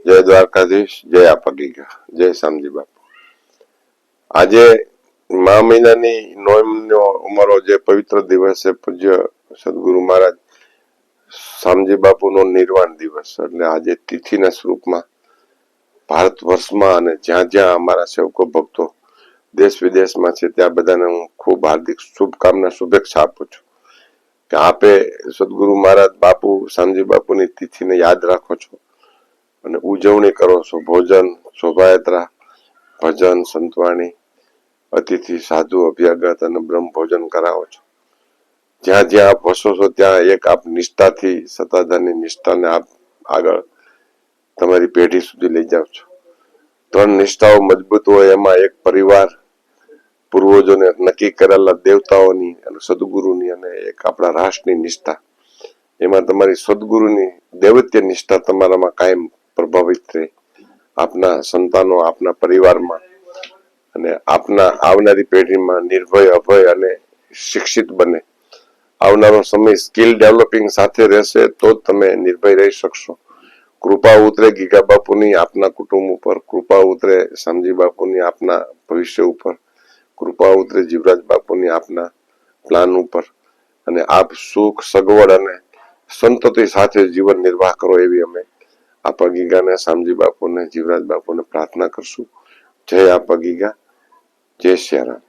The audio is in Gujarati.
જય દ્વારકાધીશ, જય આપગીગા, જય શામજી બાપુ। આજે મા મહિનાની નોમનો અમારો જે પવિત્ર દિવસ છે, પૂજ્ય સદગુરુ મહારાજ શામજી બાપુનો નિર્વાણ દિવસ, એટલે આજે તિથિના સ્વરૂપમાં ભારત વર્ષમાં અને જ્યાં જ્યાં અમારા સેવકો ભક્તો દેશ વિદેશમાં છે ત્યાં બધાને હું ખૂબ હાર્દિક શુભકામના શુભેચ્છા આપું છું કે આપે સદગુરુ મહારાજ બાપુ શામજી બાપુની તિથિને યાદ રાખો છો અને ઉજવણી કરો છો। ભોજન, શોભાયાત્રા, ભજન, સંતવાણી, અતિથિ, સાધુ, અભ્યાગત અને બ્રહ્મ ભોજન કરાવો છો। જ્યાં જ્યાં આપ વસો છો ત્યાં એક આપ નિષ્ઠાથી સત્તાધારની નિષ્ઠાને આપ આગળ તમારી પેઢી સુધી લઈ જાઓ છો। ત્રણ નિષ્ઠાઓ મજબૂત હોય એમાં એક પરિવાર, પૂર્વજોને નક્કી કરેલા દેવતાઓની અને સદગુરુની અને એક આપણા રાષ્ટ્રની નિષ્ઠા, એમાં તમારી સદગુરુની દૈવત્ય નિષ્ઠા તમારામાં કાયમ પ્રભાવિત રહે, આપના સંતાનો આપના પરિવારમાં અને આપના આવનારી પેઢીમાં નિર્ભય, અભય અને શિક્ષિત બને। આવનારો સમય સ્કિલ ડેવલપિંગ સાથે રહેશે તો જ તમે નિર્ભય રહી શકશો। કૃપા ઉતરે ગીગા બાપુની આપના કુટુંબ ઉપર, કૃપા ઉતરે શામજી બાપુની આપના ભવિષ્ય ઉપર, કૃપા ઉતરે જીવરાજ બાપુની આપના પ્લાન ઉપર અને આપ સુખ, સગવડ અને સંતતિ સાથે જીવન નિર્વાહ કરો એવી અમે આપગીગાને, શામજી બાપુને, જીવરાજ બાપુને પ્રાર્થના કરશું। જય આપગીગા, જય શ્રી રામ।